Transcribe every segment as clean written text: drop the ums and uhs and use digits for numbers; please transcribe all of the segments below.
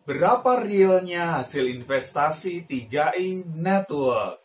Berapa realnya hasil investasi 3i Network?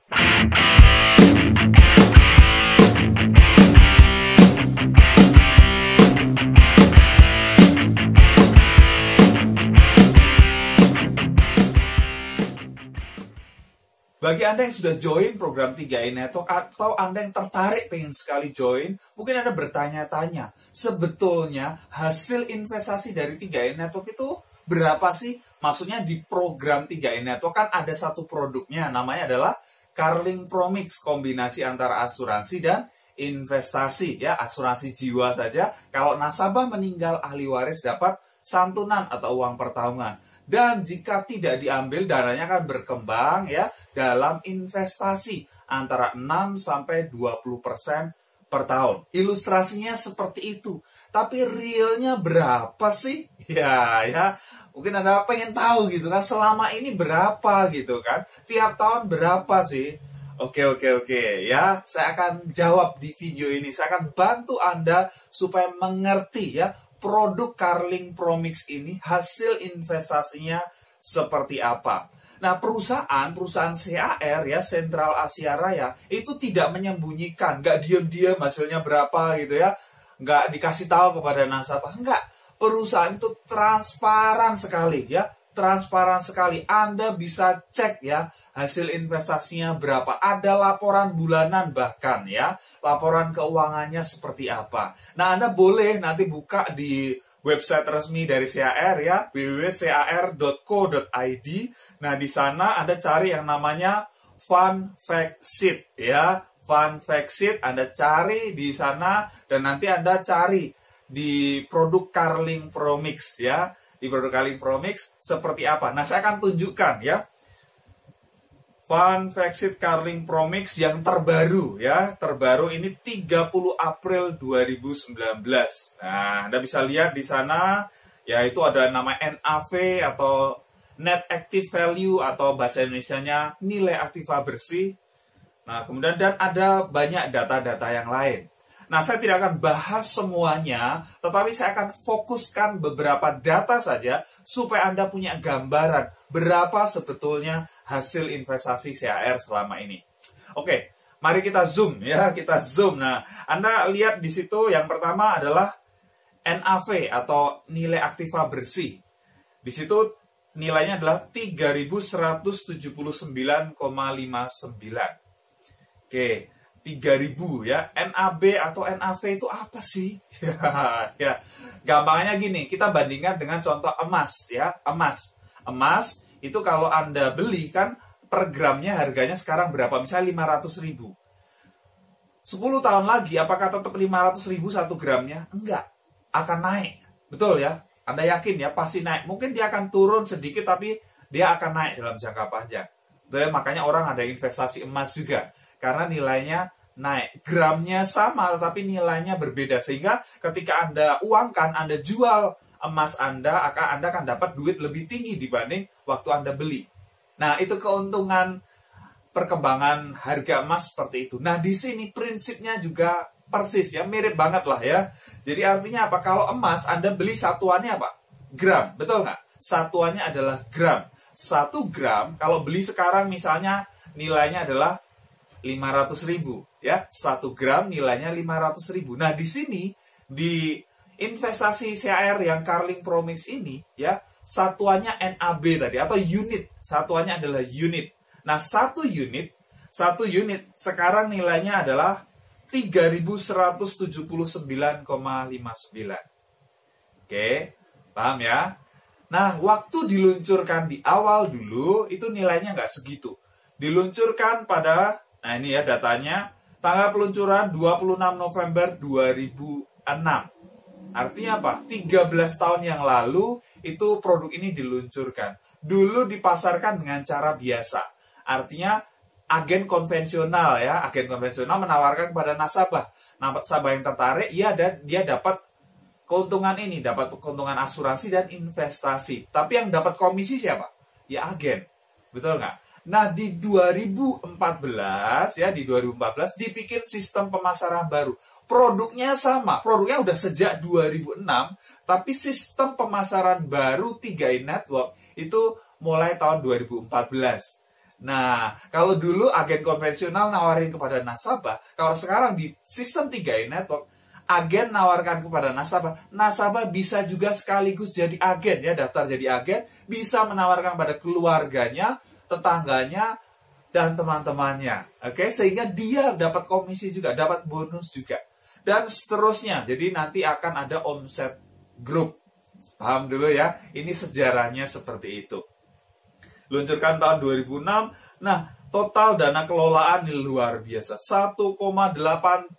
Bagi Anda yang sudah join program 3i Network atau Anda yang tertarik pengen sekali join, mungkin Anda bertanya-tanya, sebetulnya hasil investasi dari 3i Network itu berapa sih? Maksudnya di program 3i Network kan ada satu produknya, namanya adalah Carling Promix, kombinasi antara asuransi dan investasi, ya, asuransi jiwa saja. Kalau nasabah meninggal, ahli waris dapat santunan atau uang pertahunan. Dan jika tidak diambil, dananya akan berkembang ya dalam investasi antara 6 sampai 20% per tahun. Ilustrasinya seperti itu. Tapi realnya berapa sih? Ya, mungkin Anda pengen tahu gitu kan, selama ini berapa gitu kan? Tiap tahun berapa sih? Oke, ya. Saya akan jawab di video ini. Saya akan bantu Anda supaya mengerti ya, produk Carling Promix ini hasil investasinya seperti apa. Nah, perusahaan CAR ya, Sentral Asia Raya, itu tidak menyembunyikan, nggak diam-diam hasilnya berapa gitu ya, nggak dikasih tahu kepada nasabah, nggak. Perusahaan itu transparan sekali ya, transparan sekali. Anda bisa cek ya, hasil investasinya berapa. Ada laporan bulanan bahkan ya, laporan keuangannya seperti apa. Nah, Anda boleh nanti buka di website resmi dari CAR ya, www.car.co.id. Nah, di sana Anda cari yang namanya Fun Fact Sheet ya, Fun Fact Sheet Anda cari di sana, dan nanti Anda cari di produk Carling Promix ya, di produk Carling Promix seperti apa. Nah, saya akan tunjukkan ya. Fun Fact Sheet Carling Promix yang terbaru ya. Terbaru ini 30 April 2019. Nah, Anda bisa lihat di sana yaitu ada nama NAV atau Net Active Value atau bahasa Indonesianya nilai aktiva bersih. Nah, kemudian dan ada banyak data-data yang lain. Nah, saya tidak akan bahas semuanya, tetapi saya akan fokuskan beberapa data saja supaya Anda punya gambaran berapa sebetulnya hasil investasi CAR selama ini. Oke, mari kita zoom ya, kita zoom. Nah, Anda lihat di situ yang pertama adalah NAV atau nilai aktiva bersih. Di situ nilainya adalah 3.179,59. Oke, 3.000 ya. NAB atau NAV itu apa sih? Ya, gampangnya gini, kita bandingkan dengan contoh emas ya, emas. Emas itu kalau Anda beli kan per gramnya harganya sekarang berapa? Misalnya 500.000. 10 tahun lagi apakah tetap 500.000 1 gramnya? Enggak, akan naik. Betul ya? Anda yakin ya, pasti naik. Mungkin dia akan turun sedikit tapi dia akan naik dalam jangka panjang. Betul ya? Makanya orang ada investasi emas juga, karena nilainya naik. Gramnya sama tapi nilainya berbeda, sehingga ketika Anda uangkan, Anda jual emas Anda akan dapat duit lebih tinggi dibanding waktu Anda beli. Nah, itu keuntungan perkembangan harga emas seperti itu. Nah, di sini prinsipnya juga persis ya, mirip banget lah ya. Jadi artinya apa? Kalau emas Anda beli satuannya apa? Gram, betul nggak? Satuannya adalah gram. 1 gram kalau beli sekarang misalnya nilainya adalah 500.000 ya. 1 gram nilainya 500.000. Nah, di sini di investasi CAR yang Carling Promix ini ya, satuannya NAB tadi atau unit. Satuannya adalah unit. Nah, satu unit sekarang nilainya adalah 3.179,59. Oke, paham ya? Nah, waktu diluncurkan di awal dulu itu nilainya nggak segitu. Diluncurkan pada, nah ini ya datanya, tanggal peluncuran 26 November 2006. Artinya apa? 13 tahun yang lalu itu produk ini diluncurkan. Dulu dipasarkan dengan cara biasa. Artinya agen konvensional ya, agen konvensional menawarkan kepada nasabah. Nasabah yang tertarik, dia dapat keuntungan ini, dapat keuntungan asuransi dan investasi. Tapi yang dapat komisi siapa? Ya agen. Betul nggak? Nah, di 2014 dibikin sistem pemasaran baru. Produknya sama, produknya udah sejak 2006, tapi sistem pemasaran baru 3i Network itu mulai tahun 2014. Nah, kalau dulu agen konvensional nawarin kepada nasabah, kalau sekarang di sistem 3i Network, agen nawarkan kepada nasabah, nasabah bisa juga sekaligus jadi agen ya, daftar jadi agen, bisa menawarkan pada keluarganya, tetangganya, dan teman-temannya. Oke, sehingga dia dapat komisi juga, dapat bonus juga. Dan seterusnya, jadi nanti akan ada omset grup. Paham dulu ya, ini sejarahnya seperti itu. Luncurkan tahun 2006. Nah, total dana kelolaan ini luar biasa. 1,8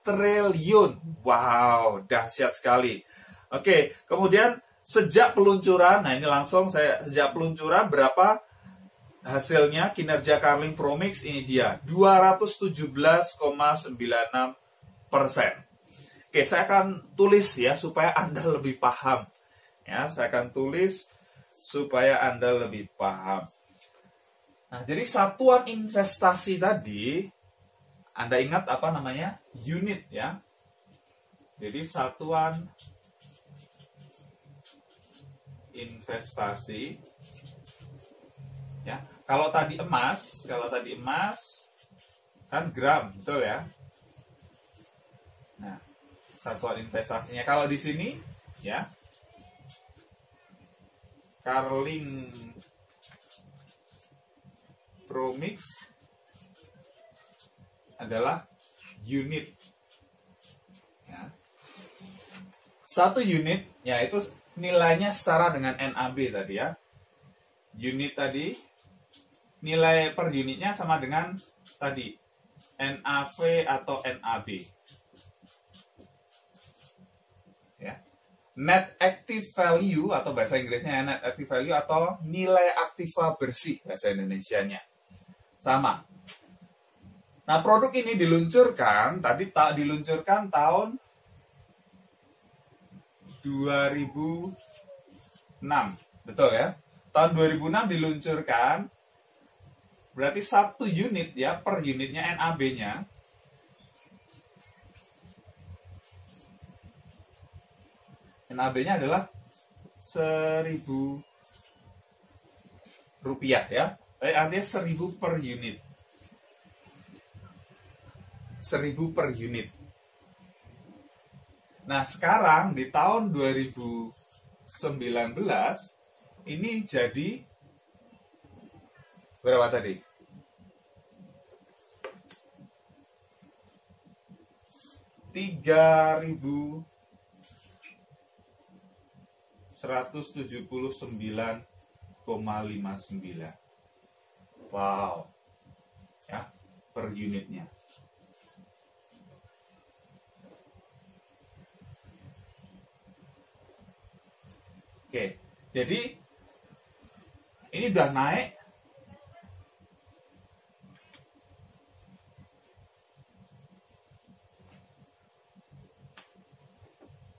triliun. Wow, dahsyat sekali. Oke, kemudian sejak peluncuran, nah ini langsung sejak peluncuran berapa hasilnya kinerja Carlink Promix ini dia. 217,96%. Oke, saya akan tulis ya supaya Anda lebih paham. Ya, saya akan tulis supaya Anda lebih paham. Nah, jadi satuan investasi tadi, Anda ingat apa namanya? Unit ya. Jadi satuan investasi ya. Kalau tadi emas kan gram, betul ya? Nah, satuan investasinya kalau di sini ya. Carlink Promix adalah unit. Ya. Satu unit, ya itu nilainya setara dengan NAB tadi ya. Unit tadi, nilai per unitnya sama dengan tadi, NAV atau NAB. Ya. Net Active Value atau bahasa Inggrisnya Net Active Value atau nilai aktiva bersih bahasa Indonesianya. Sama. Nah, produk ini diluncurkan, diluncurkan tahun 2006. Betul ya? Tahun 2006 diluncurkan, berarti satu unit ya, per unitnya NAB-nya. NAB-nya adalah 1.000 rupiah ya. Artinya 1.000 per unit. 1.000 per unit. Nah, sekarang di tahun 2019 ini jadi berapa tadi? 3.179,59. Wow. Ya, per unitnya. Oke, jadi ini udah naik.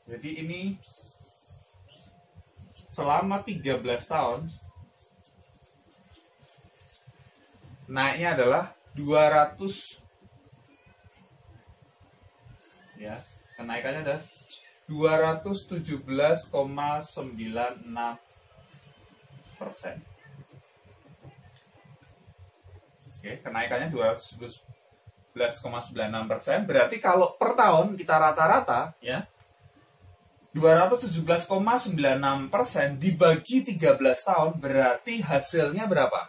Jadi ini selama 13 tahun naiknya adalah 200 ya, kenaikannya adalah 217,96%. Oke, kenaikannya 217,96%. Berarti kalau per tahun kita rata-rata ya 217,96% dibagi 13 tahun berarti hasilnya berapa?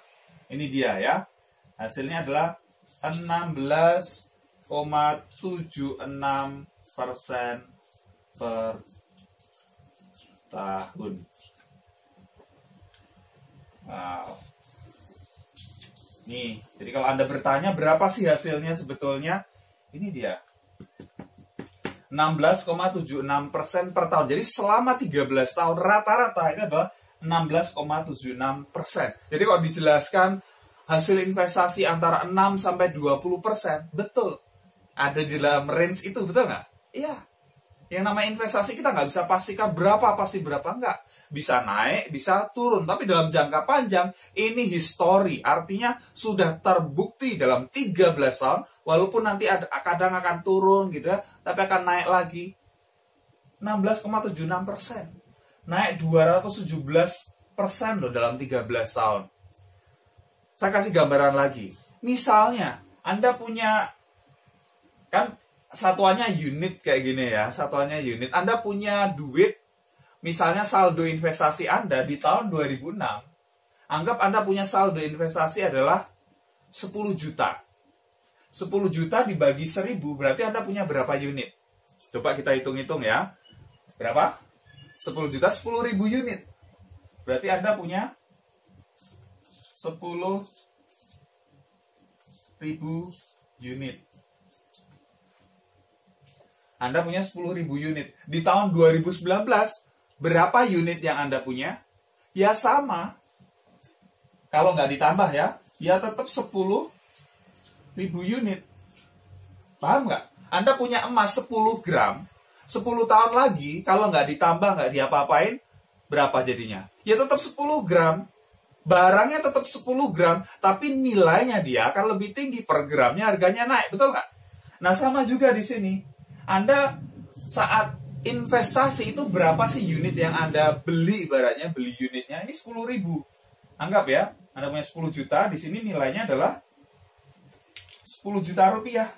Ini dia ya. Hasilnya adalah 16,76% per tahun. Wow. Nih, jadi kalau Anda bertanya berapa sih hasilnya sebetulnya? Ini dia. 16,76% per tahun. Jadi selama 13 tahun rata-rata ini adalah 16,76%. Jadi kalau dijelaskan hasil investasi antara 6 sampai 20%, betul. Ada di dalam range itu, betul nggak? Iya. Yang namanya investasi kita nggak bisa pastikan berapa, pasti berapa nggak. Bisa naik, bisa turun. Tapi dalam jangka panjang, ini history. Artinya sudah terbukti dalam 13 tahun walaupun nanti kadang akan turun gitu ya, tapi akan naik lagi. 16,76%. Naik 217% loh dalam 13 tahun. Saya kasih gambaran lagi. Misalnya, Anda punya, kan satuannya unit kayak gini ya, satuannya unit. Anda punya duit, misalnya saldo investasi Anda di tahun 2006, anggap Anda punya saldo investasi adalah 10 juta. 10 juta dibagi 1000, berarti Anda punya berapa unit? Coba kita hitung-hitung ya. Berapa? 10 juta, 10.000 unit. Berarti Anda punya 10.000 unit. Anda punya 10.000 unit. Di tahun 2019, berapa unit yang Anda punya? Ya sama. Kalau nggak ditambah ya tetap 10.000 unit. Paham nggak? Anda punya emas 10 gram, 10 tahun lagi, kalau nggak ditambah, nggak diapa-apain, berapa jadinya? Ya tetap 10 gram. Barangnya tetap 10 gram, tapi nilainya dia akan lebih tinggi per gramnya, harganya naik, betul nggak? Nah, sama juga di sini. Anda saat investasi itu berapa sih unit yang Anda beli, ibaratnya beli unitnya, ini 10.000. Anggap ya, Anda punya 10 juta, di sini nilainya adalah 10 juta rupiah.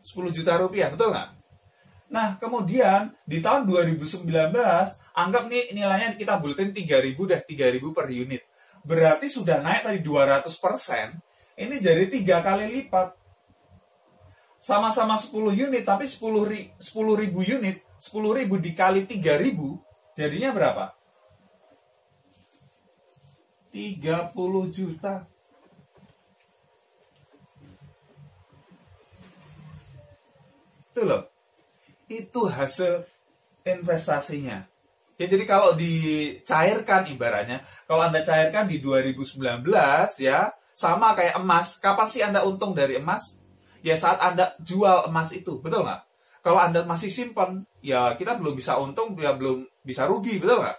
10 juta rupiah, betul nggak? Nah, kemudian di tahun 2019, anggap nih nilainya kita buletin 3.000 dah, 3.000 per unit. Berarti sudah naik tadi 200%, ini jadi 3 kali lipat. Sama-sama 10 unit, tapi 10.000 unit, 10.000 dikali 3.000, jadinya berapa? 30 juta. Itu loh. Itu hasil investasinya. Ya, jadi kalau dicairkan ibaratnya, kalau Anda cairkan di 2019 ya, sama kayak emas. Kapan sih Anda untung dari emas? Ya saat Anda jual emas itu, betul nggak? Kalau Anda masih simpan, ya kita belum bisa untung, ya belum bisa rugi, betul nggak?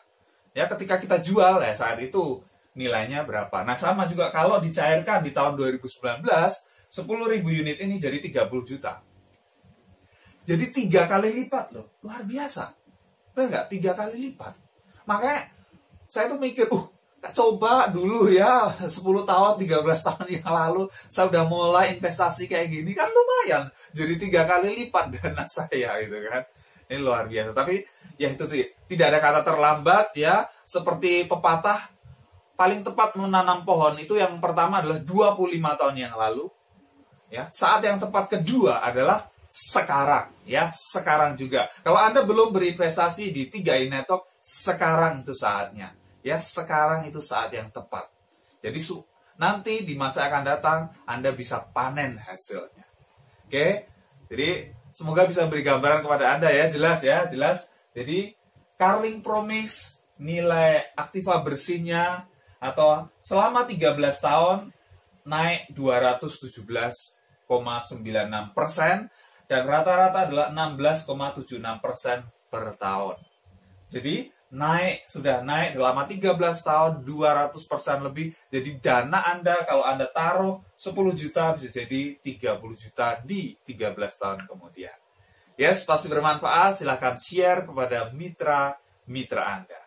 Ya ketika kita jual, ya saat itu nilainya berapa. Nah sama juga kalau dicairkan di tahun 2019, 10.000 unit ini jadi 30 juta. Jadi 3 kali lipat loh, luar biasa. Benar nggak? 3 kali lipat. Makanya saya tuh mikir, coba dulu ya 10 tahun, 13 tahun yang lalu saya udah mulai investasi kayak gini, kan lumayan. Jadi 3 kali lipat dana saya gitu kan. Ini luar biasa. Tapi ya itu tidak ada kata terlambat ya. Seperti pepatah, paling tepat menanam pohon itu yang pertama adalah 25 tahun yang lalu. Ya, saat yang tepat kedua adalah sekarang, ya sekarang juga. Kalau Anda belum berinvestasi di 3i Network, sekarang itu saatnya. Ya sekarang itu saat yang tepat. Jadi nanti di masa akan datang Anda bisa panen hasilnya. Oke, jadi semoga bisa memberi gambaran kepada Anda ya, jelas ya, jelas. Jadi Carling Promise nilai aktiva bersihnya atau selama 13 tahun naik 217,96%. Dan rata-rata adalah 16,76% per tahun. Jadi sudah naik selama 13 tahun 200% lebih. Jadi dana Anda kalau Anda taruh 10 juta bisa jadi 30 juta di 13 tahun kemudian. Yes, pasti bermanfaat. Silahkan share kepada mitra-mitra Anda.